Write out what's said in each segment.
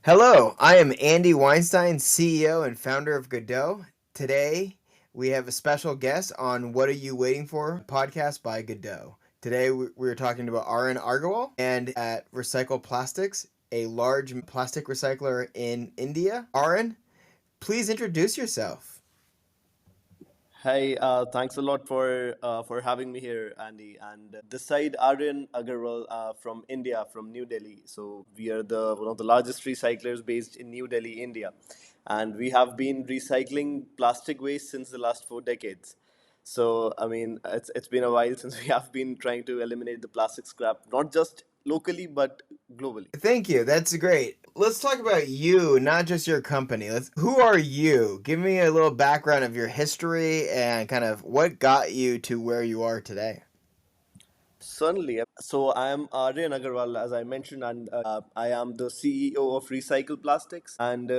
Hello, I am Andy Weinstein, CEO and founder of Godot. Today, we have a special guest on What Are You Waiting For? Podcast by Godot. Today, we're talking about Aryan Aggarwal and at Recycle Plastics, a large plastic recycler in India. Aryan, please introduce yourself. Hi, thanks a lot for having me here, Andy. And this side, Aryan Aggarwal from India, from New Delhi. So we are the one of the largest recyclers based in New Delhi, India, and we have been recycling plastic waste since the last 4 decades. So I mean, it's been a while since we have been trying to eliminate the plastic scrap, not just locally but globally. Thank you. That's great. Let's talk about you, not just your company. Who are you? Give me a little background of your history and kind of what got you to where you are today. Certainly. So I am Aryan Aggarwal, as I mentioned, and I am the CEO of Recycle Plastics. And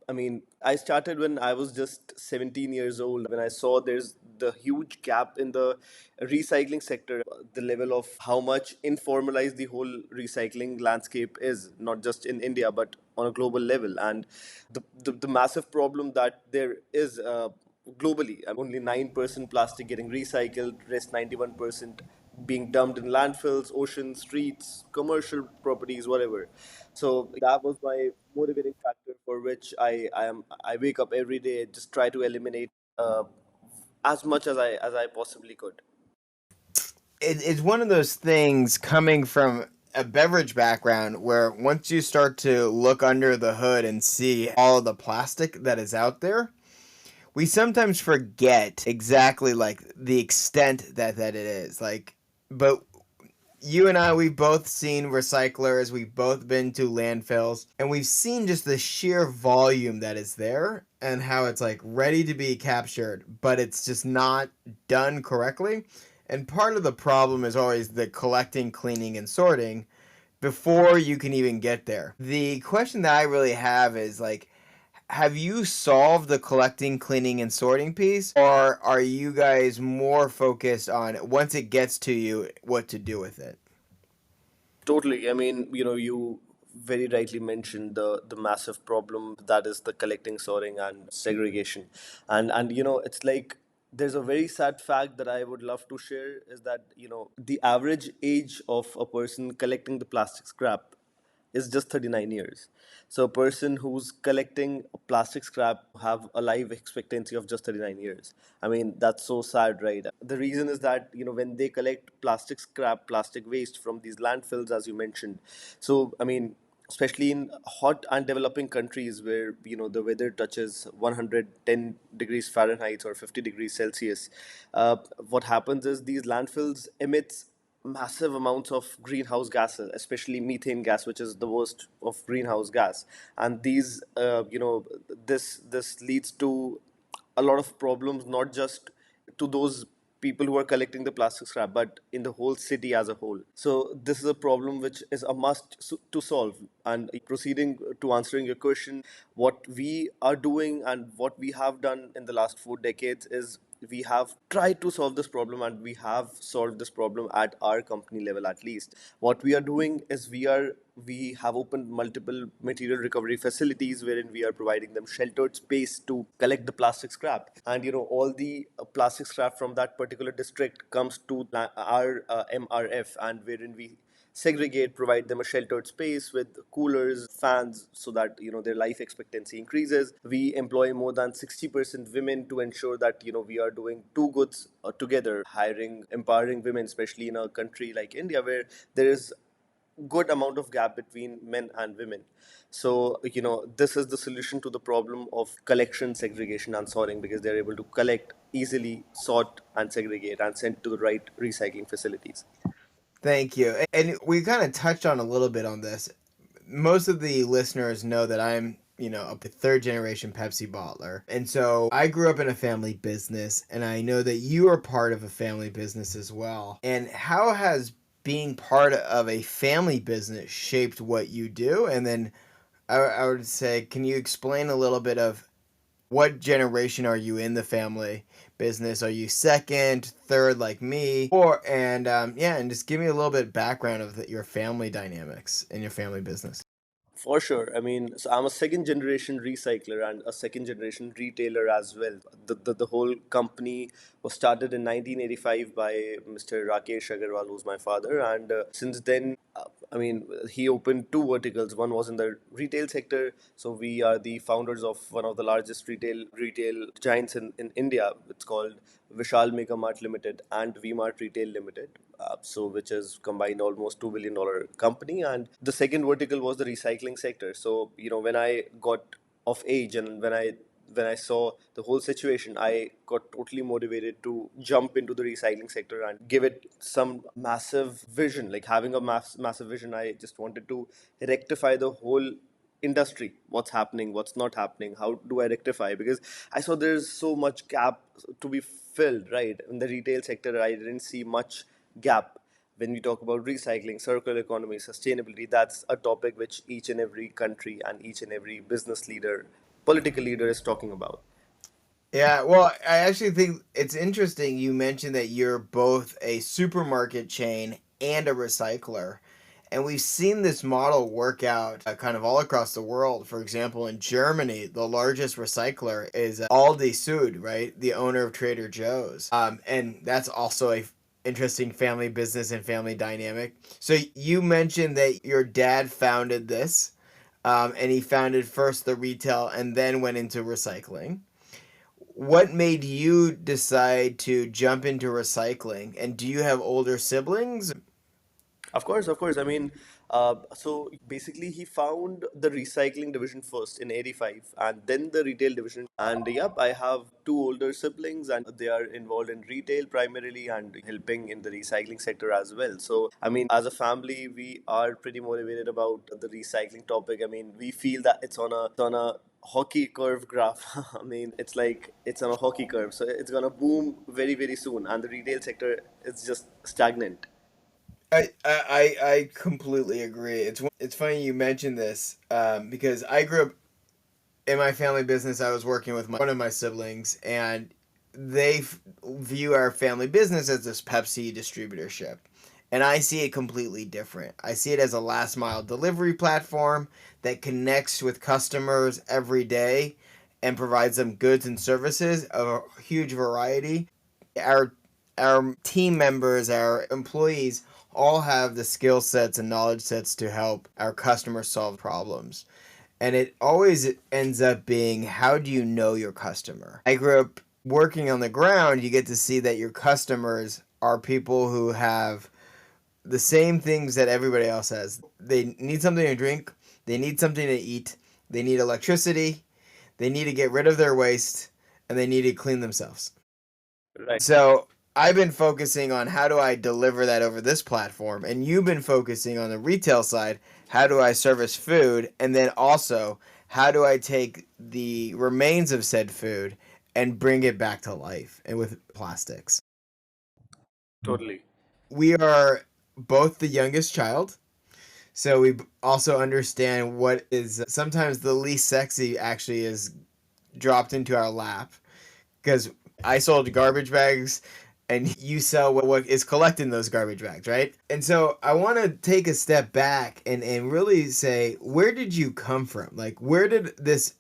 I mean, I started when I was just 17 years old, when I saw there's the huge gap in the recycling sector, the level of how much informalized the whole recycling landscape is, not just in India, but on a global level. And the massive problem that there is. Globally, only 9% plastic getting recycled, rest 91% being dumped in landfills, oceans, streets, commercial properties, whatever. So that was my motivating factor for which I wake up every day, just try to eliminate as much as I possibly could. It's one of those things coming from a beverage background where once you start to look under the hood and see all of the plastic that is out there, we sometimes forget exactly like the extent that it is. But you and I, we've both seen recyclers, we've both been to landfills, and we've seen just the sheer volume that is there and how it's like ready to be captured, but it's just not done correctly. And part of the problem is always the collecting, cleaning, and sorting before you can even get there. The question that I really have is like, have you solved the collecting, cleaning, and sorting piece, or are you guys more focused on once it gets to you, what to do with it? Totally. I mean, you very rightly mentioned the massive problem that is the collecting, sorting, and segregation, and it's like there's a very sad fact that I would love to share is that the average age of a person collecting the plastic scrap is just 39 years. So a person who's collecting plastic scrap have a life expectancy of just 39 years. I mean, that's so sad, right? The reason is that, when they collect plastic scrap, plastic waste from these landfills, as you mentioned. So, I mean, especially in hot and developing countries where, the weather touches 110 degrees Fahrenheit or 50 degrees Celsius, what happens is these landfills emits massive amounts of greenhouse gases, especially methane gas, which is the worst of greenhouse gas. And this leads to a lot of problems, not just to those people who are collecting the plastic scrap, but in the whole city as a whole. So this is a problem which is a must to solve. And proceeding to answering your question, what we are doing and what we have done in the last 4 decades is we have tried to solve this problem, and we have solved this problem at our company level. At least what we are doing is we have opened multiple material recovery facilities wherein we are providing them sheltered space to collect the plastic scrap. And all the plastic scrap from that particular district comes to our MRF, and wherein we segregate, provide them a sheltered space with coolers, fans, so that their life expectancy increases. We employ more than 60% women to ensure that we are doing two goods together, hiring, empowering women, especially in a country like India where there is good amount of gap between men and women. So this is the solution to the problem of collection, segregation, and sorting, because they're able to collect easily, sort, and segregate and send to the right recycling facilities. Thank you. And we kind of touched on a little bit on this. Most of the listeners know that I'm, a third generation Pepsi bottler. And so I grew up in a family business, and I know that you are part of a family business as well. And how has being part of a family business shaped what you do? And then I would say, can you explain a little bit of what generation are you in the family business? Are you second, third, like me, or and yeah, and just give me a little bit background of your family dynamics in your family business. For sure. I mean, so I'm a second generation recycler and a second generation retailer as well. The whole company was started in 1985 by Mr. Rakesh Agarwal, who's my father. And since then, I mean, he opened two verticals. One was in the retail sector. So we are the founders of one of the largest retail giants in India. It's called Vishal Mega Mart Limited and V Mart Retail Limited. So which is combined almost $2 billion company. And the second vertical was the recycling sector. So when I got of age and when I saw the whole situation, I got totally motivated to jump into the recycling sector and give it some massive vision. Like having a massive vision, I just wanted to rectify the whole industry, what's happening, what's not happening, how do I rectify, because I saw there's so much gap to be filled, right? In the retail sector I didn't see much gap. When we talk about recycling, circular economy, sustainability, that's a topic which each and every country and each and every business leader, political leader is talking about. Yeah, well, I actually think it's interesting you mentioned that you're both a supermarket chain and a recycler. And we've seen this model work out kind of all across the world. For example, in Germany, the largest recycler is Aldi Süd, right? The owner of Trader Joe's. And that's also a interesting family business and family dynamic. So you mentioned that your dad founded this, and he founded first the retail and then went into recycling. What made you decide to jump into recycling? And do you have older siblings? Of course, of course. I mean, so basically, he found the recycling division first in '85, and then the retail division. And yep, I have two older siblings, and they are involved in retail primarily and helping in the recycling sector as well. So, I mean, as a family, we are pretty motivated about the recycling topic. I mean, we feel that it's on a hockey curve graph. I mean, it's like it's on a hockey curve, so it's gonna boom very very soon, and the retail sector is just stagnant. I completely agree. It's funny you mentioned this, because I grew up in my family business. I was working with one of my siblings, and they view our family business as this Pepsi distributorship. And I see it completely different. I see it as a last mile delivery platform that connects with customers every day and provides them goods and services of a huge variety. Our team members, our employees all have the skill sets and knowledge sets to help our customers solve problems. And it always ends up being, how do you know your customer? I grew up working on the ground. You get to see that your customers are people who have the same things that everybody else has. They need something to drink, they need something to eat, they need electricity, they need to get rid of their waste, and they need to clean themselves. Right. So I've been focusing on how do I deliver that over this platform, and you've been focusing on the retail side. How do I service food, and then also how do I take the remains of said food and bring it back to life and with plastics. Totally. We are both the youngest child, so we also understand what is sometimes the least sexy actually is dropped into our lap, because I sold garbage bags and you sell what is collected in those garbage bags, right? And so I want to take a step back and really say, where did you come from? Like, where did this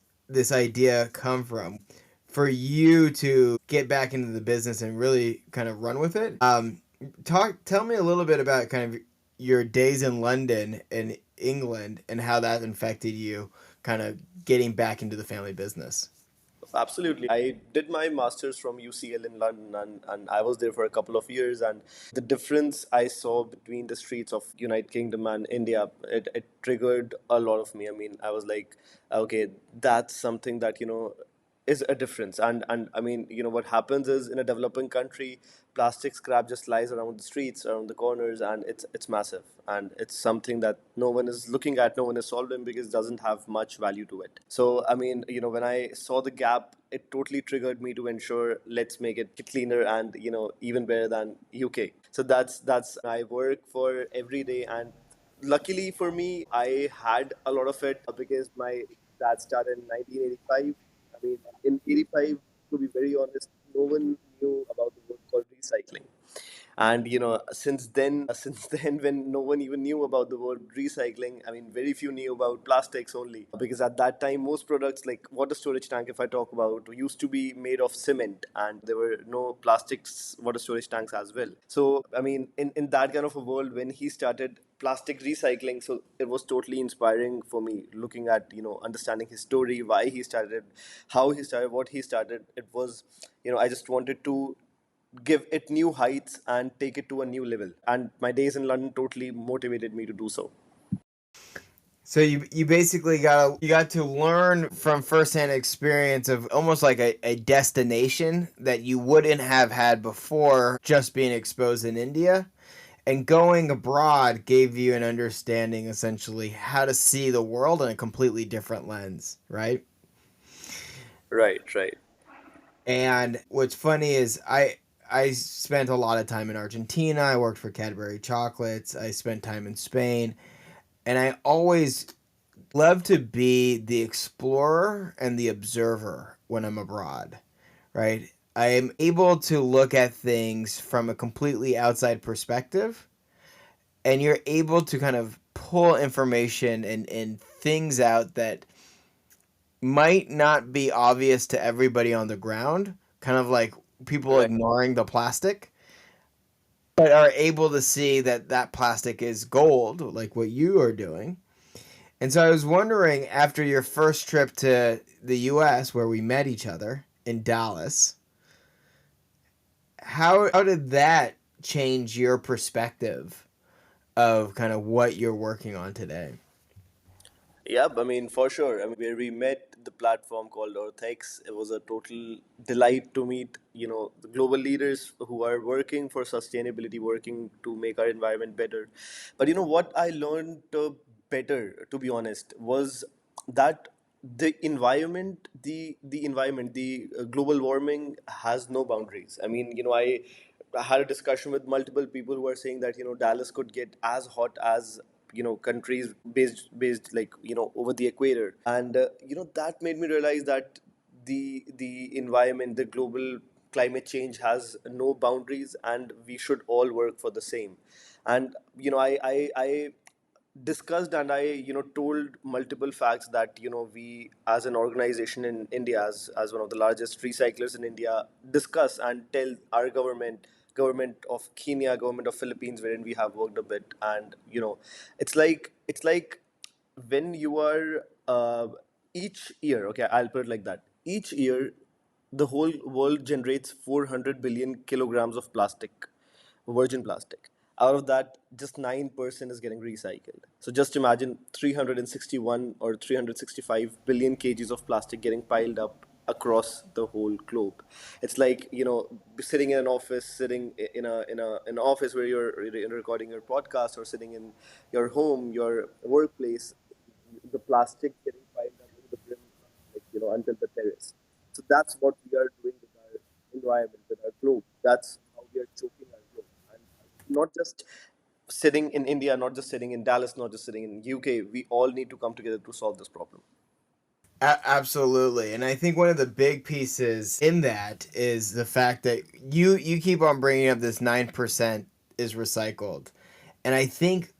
idea come from for you to get back into the business and really kind of run with it? Tell me a little bit about kind of your days in London and England and how that affected you kind of getting back into the family business. Absolutely. I did my master's from UCL in London, and I was there for a couple of years. And the difference I saw between the streets of United Kingdom and India, it triggered a lot of me. I mean, I was like, okay, that's something that, is a difference. And I mean, what happens is in a developing country, plastic scrap just lies around the streets, around the corners, and it's massive. And it's something that no one is looking at, no one is solving because it doesn't have much value to it. So I mean, when I saw the gap, it totally triggered me to ensure let's make it cleaner and even better than UK. So that's I work for every day. And luckily for me, I had a lot of it because my dad started in 1985. I mean, in '85, to be very honest, no one knew about the word called recycling. And since then, when no one even knew about the word recycling, I mean, very few knew about plastics only, because at that time most products like water storage tank, if I talk about, used to be made of cement, and there were no plastics water storage tanks as well. So I mean, in that kind of a world, when he started plastic recycling, so it was totally inspiring for me, looking at, understanding his story, why he started, how he started, what he started. It was, I just wanted to give it new heights and take it to a new level. And my days in London totally motivated me to do so. So you basically got to learn from firsthand experience of almost like a destination that you wouldn't have had before just being exposed in India. And going abroad gave you an understanding essentially how to see the world in a completely different lens, right? Right, right. And what's funny is I spent a lot of time in Argentina. I worked for Cadbury Chocolates. I spent time in Spain, and I always love to be the explorer and the observer when I'm abroad, right? I am able to look at things from a completely outside perspective, and you're able to kind of pull information and things out that might not be obvious to everybody on the ground, kind of like people Right. ignoring the plastic, but are able to see that that plastic is gold, like what you are doing. And so I was wondering, after your first trip to the US, where we met each other in Dallas, how did that change your perspective of kind of what you're working on today? Yeah, I mean, for sure. I mean, where we met, the platform called EarthX, it was a total delight to meet, the global leaders who are working for sustainability, working to make our environment better. But what I learned better, to be honest, was that the global warming has no boundaries. I mean, I had a discussion with multiple people who were saying that Dallas could get as hot as countries based like over the equator. And that made me realize that the environment, the global climate change has no boundaries, and we should all work for the same. And I discussed, and I told multiple facts that we, as an organization in India, as one of the largest recyclers in India, discuss and tell our government of Kenya, government of Philippines, wherein we have worked a bit. And it's like when you are each year, okay, I'll put it like that, each year the whole world generates 400 billion kilograms of plastic, virgin plastic. Out of that, just 9% is getting recycled. So just imagine 361 or 365 billion kgs of plastic getting piled up across the whole globe. It's like, sitting in an office, sitting in an office where you're recording your podcast, or sitting in your home, your workplace, the plastic getting piled up to the brim, like, until the terrace. So that's what we are doing with our environment, with our globe. That's how we are choking our globe. And not just sitting in India, not just sitting in Dallas, not just sitting in UK. We all need to come together to solve this problem. Absolutely. And I think one of the big pieces in that is the fact that you keep on bringing up this 9% is recycled. And I think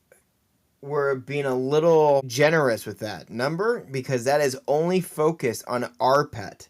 we're being a little generous with that number because that is only focused on our pet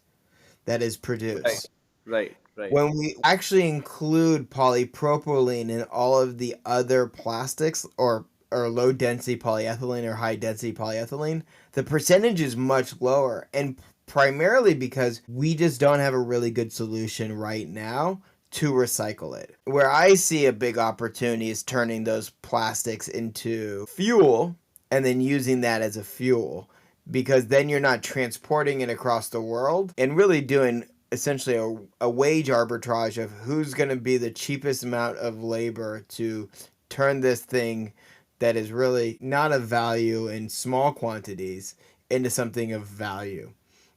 that is Right, produced. right, right. When we actually include polypropylene in all of the other plastics, or low density polyethylene or high density polyethylene, the percentage is much lower. And primarily because we just don't have a really good solution right now to recycle it. Where I see a big opportunity is turning those plastics into fuel and then using that as a fuel, because then you're not transporting it across the world and really doing essentially a wage arbitrage of who's going to be the cheapest amount of labor to turn this thing that is really not of value in small quantities into something of value.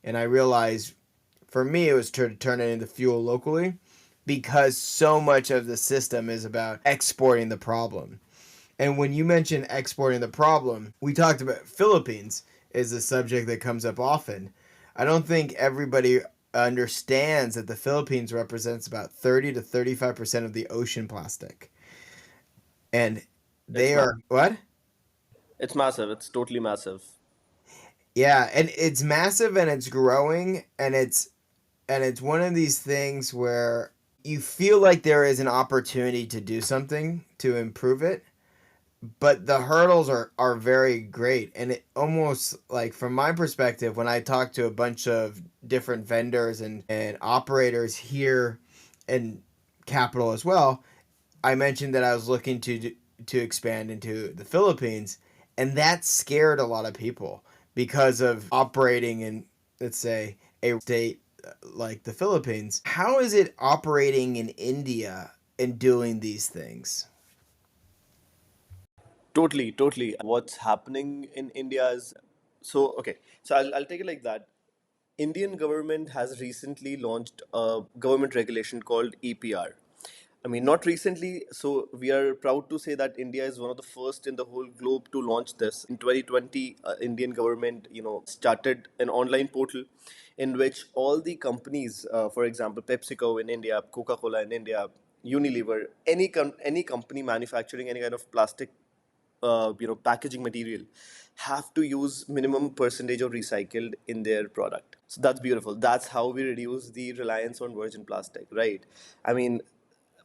And I realized for me it was to turn it into fuel locally, because so much of the system is about exporting the problem. And when you mention exporting the problem, we talked about Philippines is a subject that comes up often. I don't think everybody understands that the Philippines represents about 30 to 35% of the ocean plastic. And It's they ma- are what? it's massive. It's totally massive. Yeah, and it's massive and it's growing and it's one of these things where you feel like there is an opportunity to do something to improve it, but the hurdles are very great. And it almost, like, from my perspective, when I talk to a bunch of different vendors and operators here in capital as well, I mentioned that I was looking to expand into the Philippines, and that scared a lot of people because of operating in, let's say, a state like the Philippines. How is it operating in India and doing these things? Totally, totally. What's happening in India is so okay. So I'll take it like that. Indian government has recently launched a government regulation called EPR. I mean, not recently. So we are proud to say that India is one of the first in the whole globe to launch this. In 2020, Indian government, started an online portal in which all the companies, for example, PepsiCo in India, Coca-Cola in India, Unilever, any company manufacturing any kind of plastic packaging material have to use minimum percentage of recycled in their product. So that's beautiful. That's how we reduce the reliance on virgin plastic, right? I mean,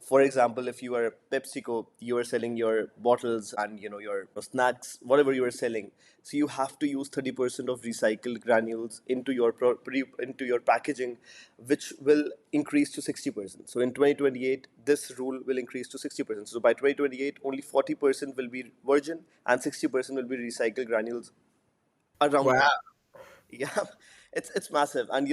for example, if you are PepsiCo, you are selling your bottles and your snacks, whatever you are selling. So you have to use 30% of recycled granules into your into your packaging, which will increase to 60%. So in 2028, this rule will increase to 60%. So by 2028, only 40% will be virgin and 60% will be recycled granules around the Wow. world. Yeah, it's massive, and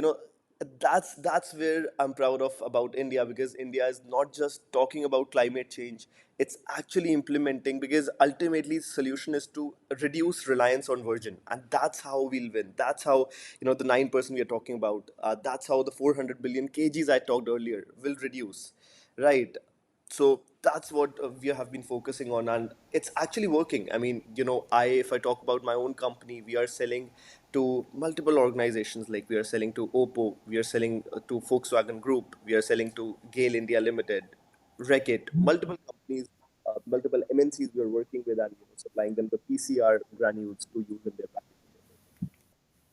that's where I'm proud of about India, because India is not just talking about climate change, it's actually implementing, because ultimately the solution is to reduce reliance on virgin, and that's how we'll win. That's how the 9% we are talking about, that's how the 400 billion kgs I talked earlier will reduce, right? So that's what we have been focusing on, and it's actually working. I mean, if I talk about my own company, we are selling to multiple organizations. Like, we are selling to Oppo, we are selling to Volkswagen Group, we are selling to Gale India Limited, Reckitt, multiple companies, multiple MNCs we are working with, and supplying them the PCR granules to use in their packaging.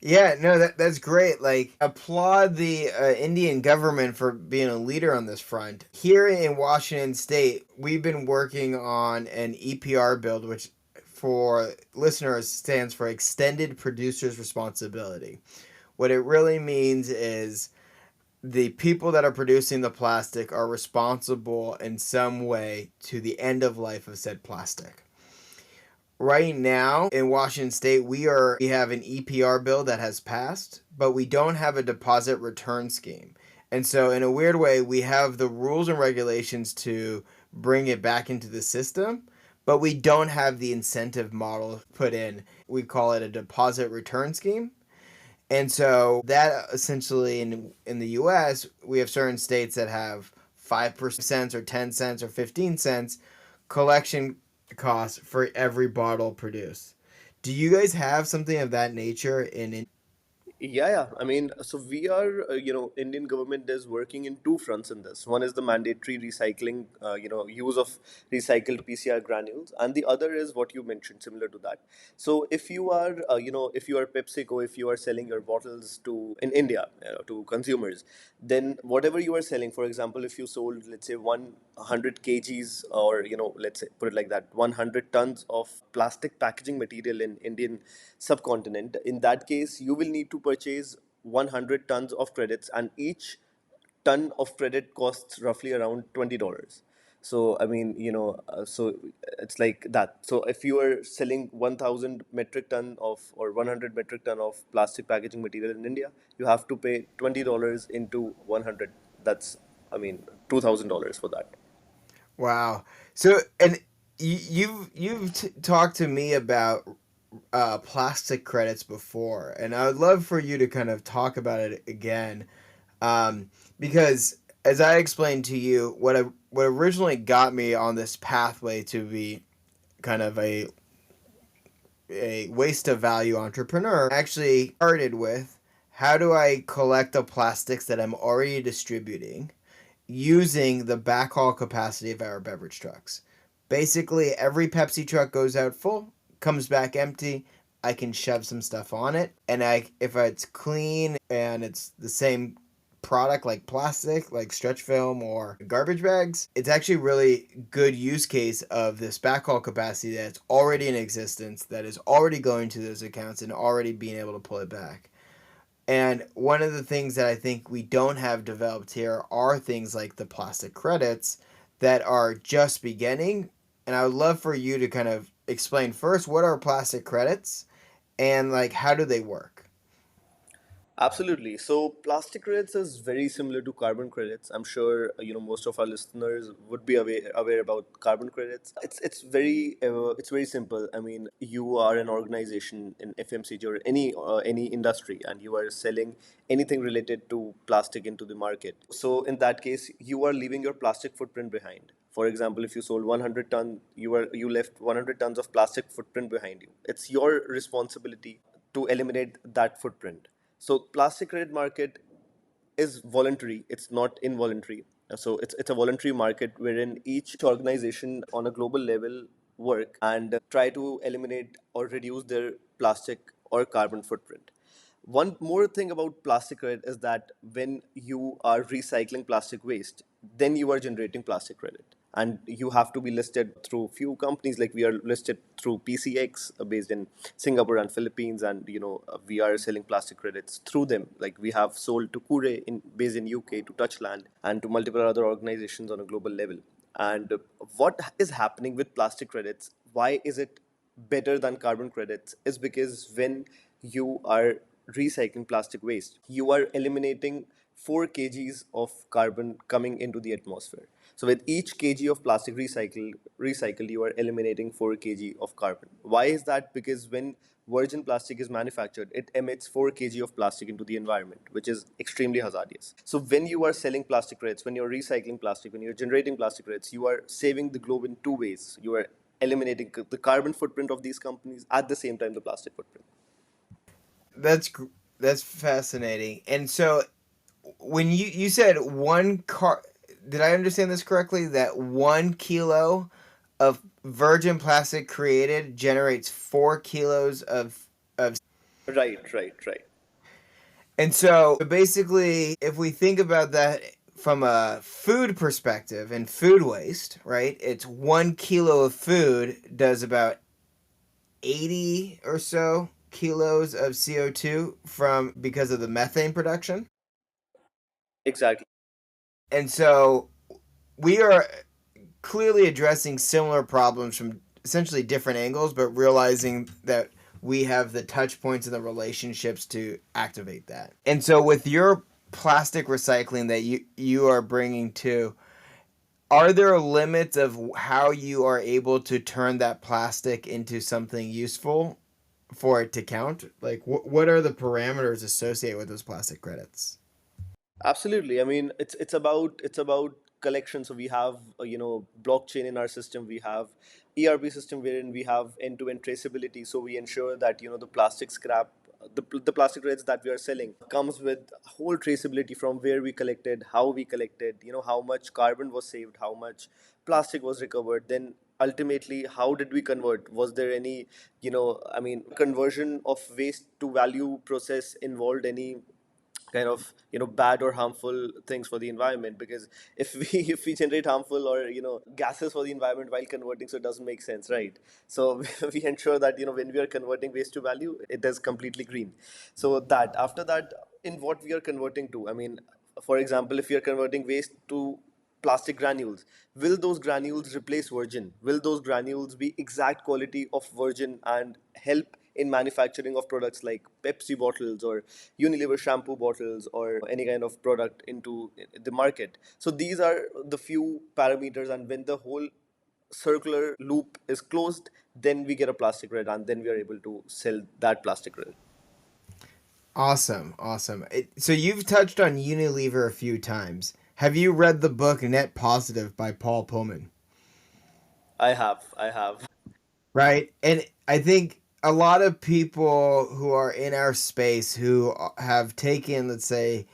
Yeah, no, that's great. Like, applaud the Indian government for being a leader on this front. Here in Washington State, we've been working on an EPR build, which, for listeners, stands for Extended Producer's Responsibility. What it really means is the people that are producing the plastic are responsible in some way to the end of life of said plastic. Right now in Washington State, we have an EPR bill that has passed, but we don't have a deposit return scheme. And so, in a weird way, we have the rules and regulations to bring it back into the system, but we don't have the incentive model put in. We call it a deposit return scheme. And so that essentially, in the US, we have certain states that have 5% or 10 cents or 15 cents collection costs for every bottle produced. Do you guys have something of that nature in? Yeah, yeah. I mean, so we are, Indian government is working in two fronts in this. One is the mandatory recycling, use of recycled PCR granules, and the other is what you mentioned, similar to that. So if you are, if you are PepsiCo, if you are selling your bottles to in India, to consumers, then whatever you are selling, for example, if you sold, let's say, 100 kgs, or let's say, put it like that, 100 tons of plastic packaging material in Indian subcontinent, in that case you will need to purchase 100 tons of credits, and each ton of credit costs roughly around $20. So I mean, so it's like that. So if you are selling 1000 metric ton of, or 100 metric ton of plastic packaging material in India, you have to pay $20 into 100. That's, I mean, $2000 for that. Wow. So, and you've talked to me about plastic credits before, and I would love for you to kind of talk about it again, because as I explained to you, what originally got me on this pathway to be kind of a waste of value entrepreneur actually started with how do I collect the plastics that I'm already distributing using the backhaul capacity of our beverage trucks? Basically, every Pepsi truck goes out full, comes back empty. I can shove some stuff on it, and if it's clean and it's the same product like plastic, like stretch film or garbage bags, it's actually really good use case of this backhaul capacity that's already in existence, that is already going to those accounts and already being able to pull it back. And one of the things that I think we don't have developed here are things like the plastic credits that are just beginning. And I would love for you to kind of explain first, what are plastic credits and like how do they work? Absolutely. So plastic credits is very similar to carbon credits. I'm sure most of our listeners would be aware about carbon credits. It's very simple. I mean, you are an organization in FMCG or any industry, and you are selling anything related to plastic into the market. So in that case, you are leaving your plastic footprint behind. For example, if you sold 100 ton, you left 100 tons of plastic footprint behind you. It's your responsibility to eliminate that footprint. So plastic credit market is voluntary, it's not involuntary. So it's a voluntary market wherein each organization on a global level work and try to eliminate or reduce their plastic or carbon footprint. One more thing about plastic credit is that when you are recycling plastic waste, then you are generating plastic credit. And you have to be listed through few companies, like we are listed through PCX, based in Singapore and Philippines, and we are selling plastic credits through them. Like we have sold to Kure based in UK, to Touchland, and to multiple other organizations on a global level. And what is happening with plastic credits? Why is it better than carbon credits? Is because when you are recycling plastic waste, you are eliminating 4 kgs of carbon coming into the atmosphere. So with each kg of plastic recycled, you are eliminating 4 kg of carbon. Why is that? Because when virgin plastic is manufactured, it emits 4 kg of plastic into the environment, which is extremely hazardous. So when you are selling plastic credits, when you're recycling plastic, when you're generating plastic credits, you are saving the globe in two ways. You are eliminating the carbon footprint of these companies, at the same time the plastic footprint. That's that's fascinating. And so when you said one car, did I understand this correctly? That 1 kilo of virgin plastic created generates 4 kilos of Right. and so basically, if we think about that from a food perspective and food waste, right? It's 1 kilo of food does about 80 or so kilos of CO2 from because of the methane production. Exactly. And so we are clearly addressing similar problems from essentially different angles, but realizing that we have the touch points and the relationships to activate that. And so with your plastic recycling that you are bringing to, are there limits of how you are able to turn that plastic into something useful for it to count? Like what are the parameters associated with those plastic credits? Absolutely. I mean, it's about collection. So we have blockchain in our system. We have ERP system wherein we have end-to-end traceability. So we ensure that the plastic scrap, the plastic credits that we are selling comes with whole traceability from where we collected, how we collected, how much carbon was saved, how much plastic was recovered. Then ultimately, how did we convert? Was there any, I mean, conversion of waste to value process involved any kind of bad or harmful things for the environment? Because if we if we generate harmful or gases for the environment while converting, so it doesn't make sense, right? So we ensure that when we are converting waste to value, it is completely green. So that after that, in what we are converting to, I mean, for example, if we are converting waste to plastic granules, will those granules replace virgin? Will those granules be exact quality of virgin and help in manufacturing of products like Pepsi bottles or Unilever shampoo bottles or any kind of product into the market? So these are the few parameters, and when the whole circular loop is closed, then we get a plastic credit, and then we are able to sell that plastic credit. Awesome, awesome. So you've touched on Unilever a few times. Have you read the book Net Positive by Paul Pullman? I have. Right? And I think a lot of people who are in our space who have taken, let's say,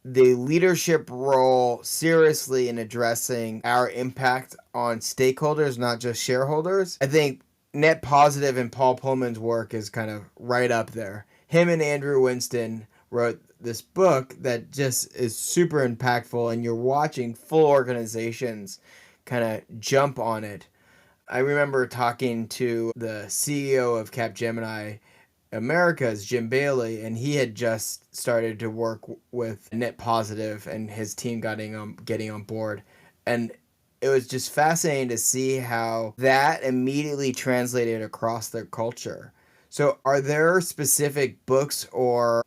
the leadership role seriously in addressing our impact on stakeholders, not just shareholders. I think Net Positive and Paul Pullman's work is kind of right up there. Him and Andrew Winston wrote this book that just is super impactful, and you're watching full organizations kind of jump on it. I remember talking to the CEO of Capgemini America's, Jim Bailey, and he had just started to work with Net Positive, and his team getting on board, and it was just fascinating to see how that immediately translated across their culture. So, are there specific books or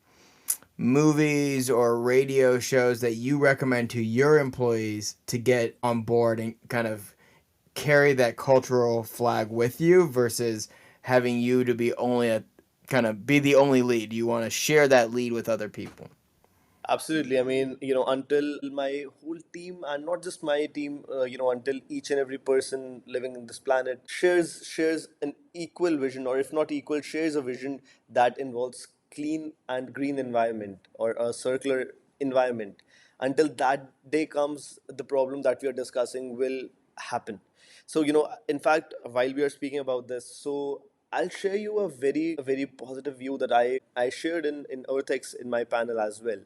movies or radio shows that you recommend to your employees to get on board and kind of carry that cultural flag with you versus having you to be only a kind of be the only lead? You want to share that lead with other people. Absolutely. I mean, until my whole team, and not just my team, until each and every person living in this planet shares an equal vision, or if not equal, shares a vision that involves clean and green environment or a circular environment. Until that day comes, the problem that we are discussing will happen. So, in fact, while we are speaking about this, so I'll share you a very positive view that I shared in EarthX in my panel as well.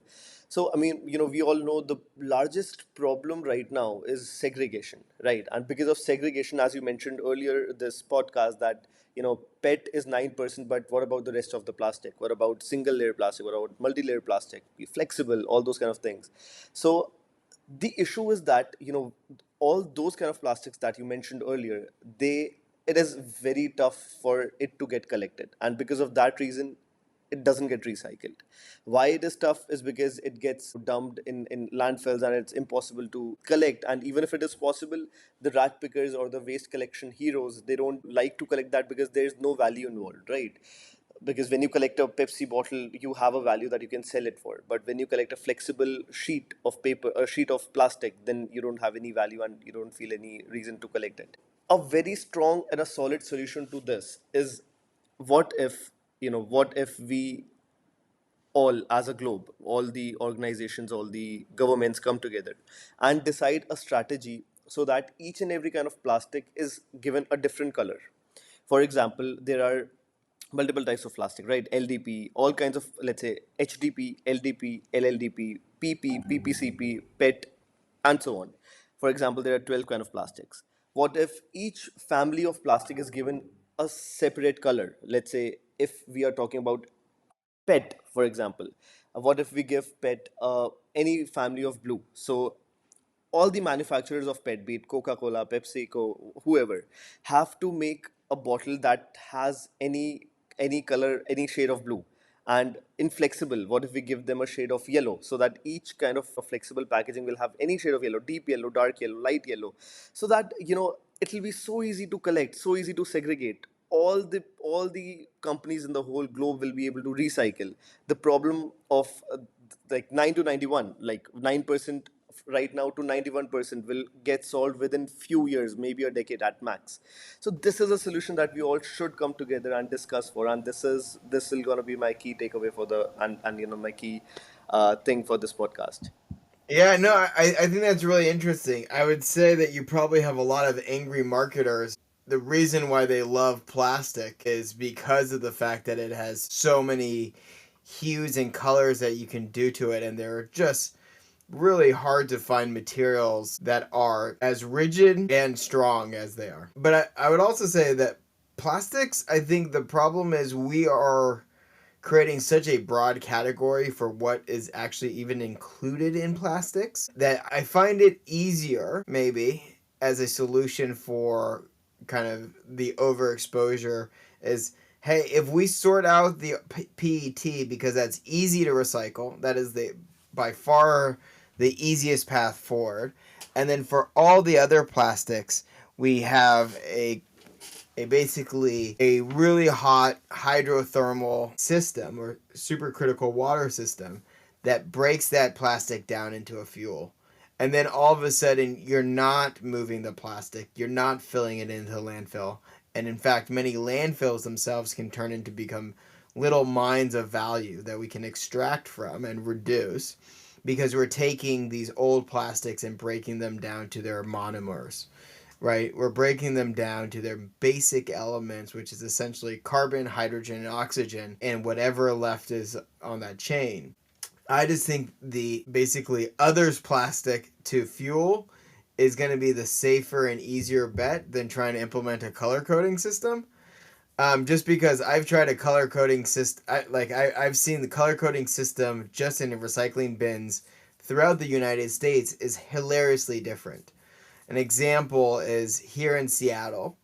So, I mean, we all know the largest problem right now is segregation, right? And because of segregation, as you mentioned earlier, this podcast, that PET is 9%, but what about the rest of the plastic? What about single layer plastic? What about multi layer plastic? Flexible, all those kind of things. So the issue is that all those kind of plastics that you mentioned earlier, they it is very tough for it to get collected, and because of that reason it doesn't get recycled. Why it is tough is because it gets dumped in landfills and it's impossible to collect. And even if it is possible, the rat pickers or the waste collection heroes, they don't like to collect that because there's no value involved, right? Because when you collect a Pepsi bottle, you have a value that you can sell it for. But when you collect a flexible sheet of paper, a sheet of plastic, then you don't have any value and you don't feel any reason to collect it. A very strong and a solid solution to this is, what if, what if we all, as a globe, all the organizations, all the governments come together and decide a strategy so that each and every kind of plastic is given a different color. For example, there are multiple types of plastic, right? LDP, all kinds of, let's say, HDP, LDP, LLDP, PP, PPCP, PET, and so on. For example, there are 12 kind of plastics. What if each family of plastic is given a separate color? Let's say if we are talking about PET, for example. What if we give PET any family of blue? So all the manufacturers of PET, be it Coca-Cola, PepsiCo, whoever, have to make a bottle that has any color, any shade of blue. And in flexible, what if we give them a shade of yellow, so that each kind of flexible packaging will have any shade of yellow, deep yellow, dark yellow, light yellow, so that it will be so easy to collect, so easy to segregate. All the companies in the whole globe will be able to recycle. The problem of like 9 to 91, like 9% right now to 91% will get solved within few years, maybe a decade at max. So this is a solution that we all should come together and discuss for, and this is going to be my key takeaway for the and my key thing for this podcast. Yeah, no, I think that's really interesting. I would say that you probably have a lot of angry marketers. The reason why they love plastic is because of the fact that it has so many hues and colors that you can do to it, and they're just really hard to find materials that are as rigid and strong as they are. But I would also say that plastics, I think the problem is we are creating such a broad category for what is actually even included in plastics that I find it easier, maybe, as a solution for kind of the overexposure is, hey, if we sort out the PET because that's easy to recycle, that is the by far the easiest path forward. And then for all the other plastics, we have a basically a really hot hydrothermal system or supercritical water system that breaks that plastic down into a fuel. And then all of a sudden, you're not moving the plastic, you're not filling it into the landfill, And in fact, many landfills themselves can turn into become little mines of value that we can extract from and reduce because we're taking these old plastics and breaking them down to their monomers, right? We're breaking them down to their basic elements, which is essentially carbon, hydrogen, and oxygen, and whatever left is on that chain. I just think the basically others plastic to fuel is going to be the safer and easier bet than trying to implement a color coding system. Just because I've tried a color coding system, I've seen the color coding system just in recycling bins throughout the United States is hilariously different. An example is here in Seattle.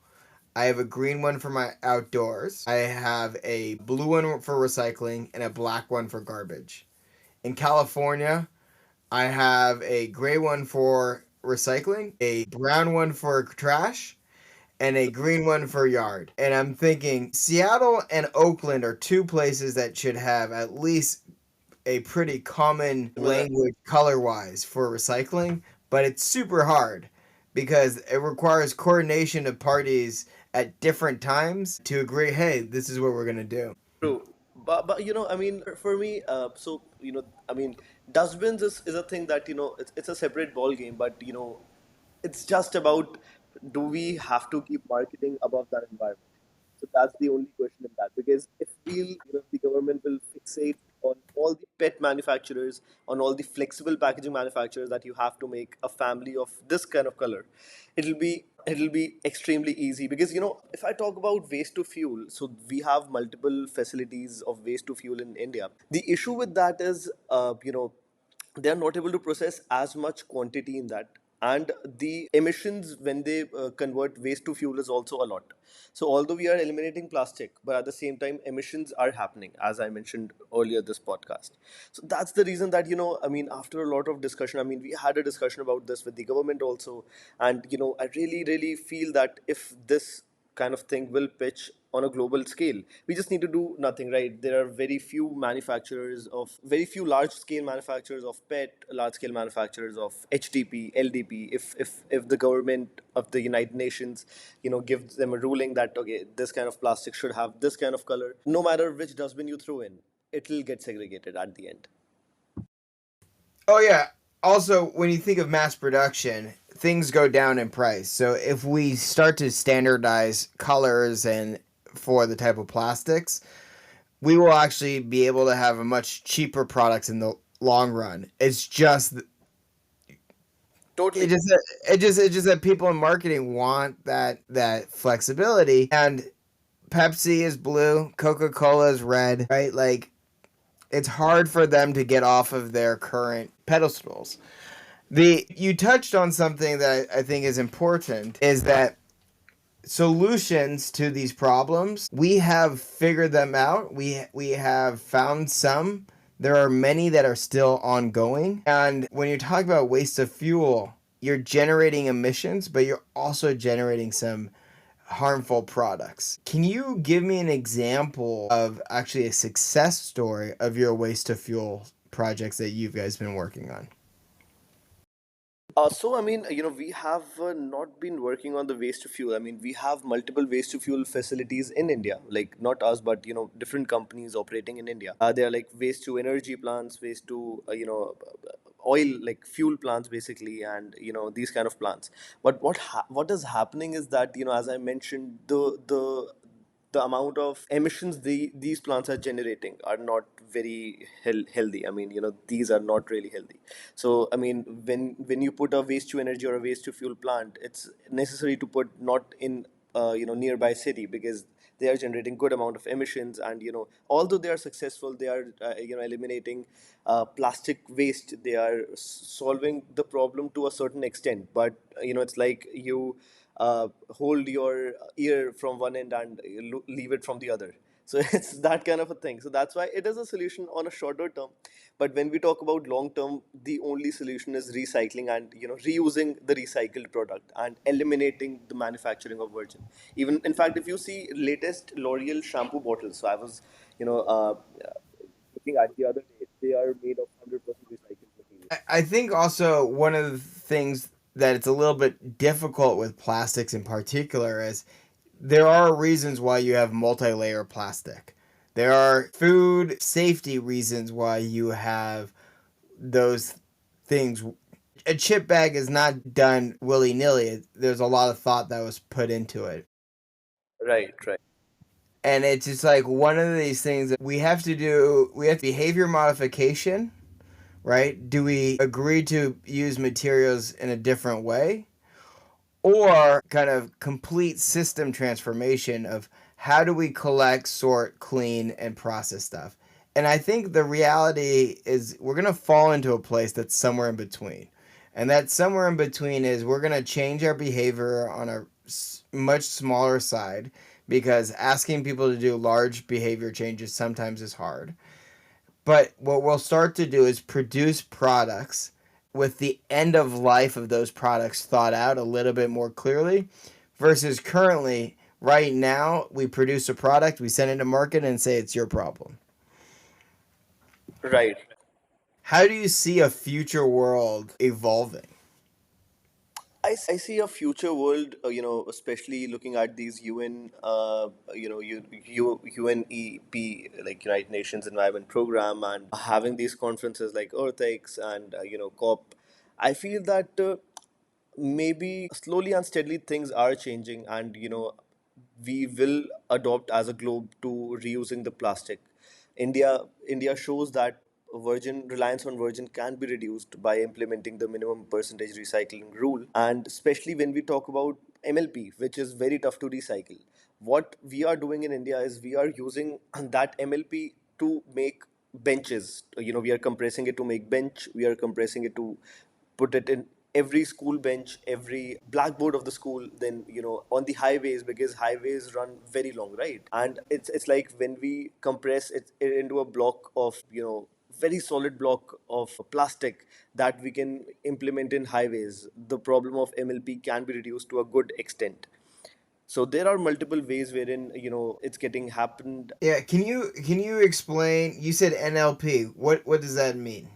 I have a green one for my outdoors. I have a blue one for recycling and a black one for garbage. In California, I have a gray one for recycling, a brown one for trash, and a green one for yard. And I'm thinking Seattle and Oakland are two places that should have at least a pretty common Well, language color wise for recycling, but it's super hard because it requires coordination of parties at different times to agree, hey, this is what we're going to do. true. But I mean, for me, I mean, dustbins is a thing that, it's a separate ball game, but, it's just about, do we have to keep marketing above that environment? So that's the only question in that. Because if the government will fixate on all the pet manufacturers, on all the flexible packaging manufacturers that you have to make a family of this kind of color, it'll be extremely easy. Because if I talk about waste to fuel, so we have multiple facilities of waste to fuel in India. The issue with that is, they are not able to process as much quantity in that, and the emissions when they convert waste to fuel is also a lot. So although we are eliminating plastic, but at the same time emissions are happening, as I mentioned earlier this podcast. So that's the reason that, I mean, after a lot of discussion, I mean, we had a discussion about this with the government also. And I really really feel that if this kind of thing will pitch on a global scale, we just need to do nothing, right? There are very few large scale manufacturers of pet, large scale manufacturers of HDP, LDP. If the government of the United Nations, gives them a ruling that, okay, this kind of plastic should have this kind of color, no matter which dustbin you throw in, it will get segregated at the end. Oh, yeah. Also, when you think of mass production, things go down in price. So if we start to standardize colors and for the type of plastics, we will actually be able to have a much cheaper products in the long run. It's just Totally. it's just that people in marketing want that flexibility, and Pepsi is blue, Coca-Cola is red, right? Like it's hard for them to get off of their current pedestals. The you touched on something that I think is important is that solutions to these problems, we have figured them out. We have found some. There are many that are still ongoing. And when you're talking about waste of fuel, you're generating emissions, but you're also generating some harmful products. Can you give me an example of actually a success story of your waste to fuel projects that you guys been working on? So, I mean, we have not been working on the waste to fuel. I mean, we have multiple waste to fuel facilities in India, like not us, but, different companies operating in India. They are like waste to energy plants, waste to, oil, like fuel plants, basically, and, these kind of plants. But what is happening is that, as I mentioned, the amount of emissions these plants are generating are not very healthy. I mean, these are not really healthy. So, I mean, when you put a waste to energy or a waste to fuel plant, it's necessary to put not in nearby city, because they are generating good amount of emissions. And, although they are successful, they are eliminating plastic waste, they are solving the problem to a certain extent. But, it's like you hold your ear from one end and leave it from the other. So it's that kind of a thing. So that's why it is a solution on a shorter term. But when we talk about long term, the only solution is recycling and, reusing the recycled product and eliminating the manufacturing of virgin. Even in fact, if you see latest L'Oreal shampoo bottles, so I was, you know looking at the other day, they are made of 100% recycled material. I think also one of the things that it's a little bit difficult with plastics in particular is there are reasons why you have multi-layer plastic. There are food safety reasons why you have those things. A chip bag is not done willy-nilly. There's a lot of thought that was put into it. Right, right. And it's just like one of these things that we have to do. We have behavior modification, right? Do we agree to use materials in a different way? Or kind of complete system transformation of how do we collect, sort, clean, and process stuff. And I think the reality is we're going to fall into a place that's somewhere in between. And that somewhere in between is we're going to change our behavior on a much smaller side because asking people to do large behavior changes sometimes is hard. But what we'll start to do is produce products with the end of life of those products thought out a little bit more clearly versus currently right now we produce a product, we send it to market and say it's your problem. Right. How do you see a future world evolving? I see a future world, especially looking at these UNEP, like United Nations Environment Program, and having these conferences like EarthX and COP. I feel that maybe slowly and steadily things are changing, and we will adopt as a globe to reusing the plastic. India shows that virgin reliance on virgin can be reduced by implementing the minimum percentage recycling rule, and especially when we talk about MLP, which is very tough to recycle. What we are doing in India is we are using that MLP to make benches. We are compressing it to make bench. We are compressing it to put it in every school bench, every blackboard of the school. Then on the highways, because highways run very long, right? And it's like when we compress it into a block of very solid block of plastic that we can implement in highways, the problem of MLP can be reduced to a good extent. So there are multiple ways wherein it's getting happened. Yeah, can you explain? You said NLP. What does that mean?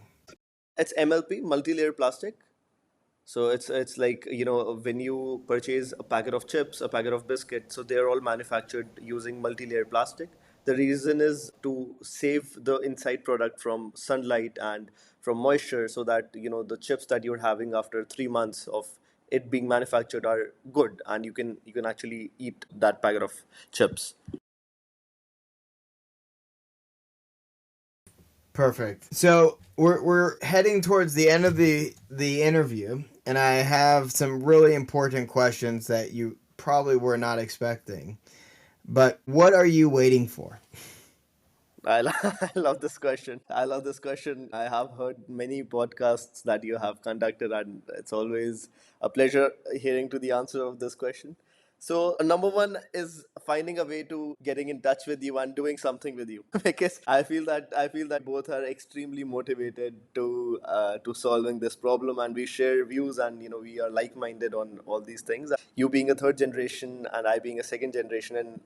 It's MLP, multi-layer plastic. So it's like when you purchase a packet of chips, a packet of biscuits, so they're all manufactured using multi-layer plastic. The reason is to save the inside product from sunlight and from moisture, so that the chips that you're having after 3 months of it being manufactured are good, and you can actually eat that packet of chips. Perfect. So we're heading towards the end of the interview, and I have some really important questions that you probably were not expecting. But what are you waiting for? I love this question. I love this question. I have heard many podcasts that you have conducted, and it's always a pleasure hearing to the answer of this question. So, number one is finding a way to getting in touch with you and doing something with you, because I feel that we both are extremely motivated to solving this problem, and we share views, and we are like minded on all these things. You being a third generation, and I being a second generation, and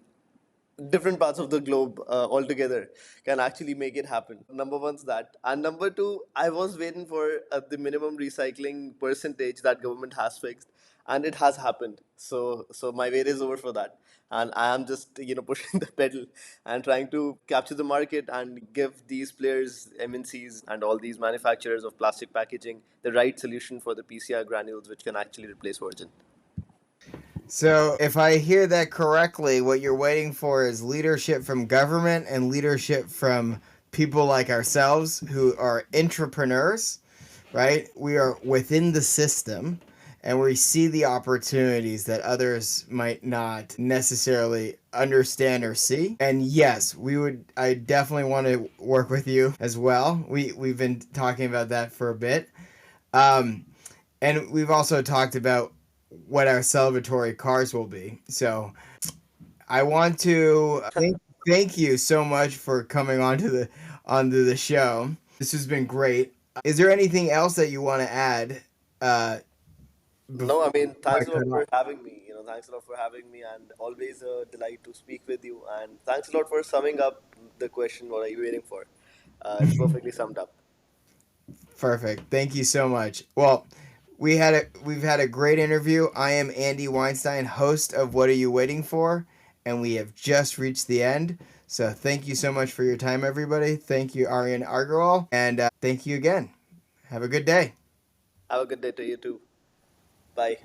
different parts of the globe altogether can actually make it happen. Number one's that, and number two, I was waiting for the minimum recycling percentage that government has fixed, and it has happened. So my wait is over for that, and I am just pushing the pedal and trying to capture the market and give these players, MNCs, and all these manufacturers of plastic packaging the right solution for the PCR granules, which can actually replace virgin. So, if I hear that correctly, what you're waiting for is leadership from government and leadership from people like ourselves who are entrepreneurs, right? We are within the system and we see the opportunities that others might not necessarily understand or see. And yes, I definitely want to work with you as well. We've been talking about that for a bit. Um, and we've also talked about what our celebratory cars will be. So I want to thank you so much for coming onto the show. This has been great. Is there anything else that you want to add uh, No, I before mean, I thanks a lot cut off? for having me. Thanks a lot for having me, and always a delight to speak with you. And thanks a lot for summing up the question. What are you waiting for? It's perfectly summed up. Perfect. Thank you so much. Well, we've had a great interview. I am Andy Weinstein, host of What Are You Waiting For? and we have just reached the end. So thank you so much for your time, everybody. Thank you, Aryan Aggarwal, and thank you again. Have a good day. Have a good day to you too. Bye.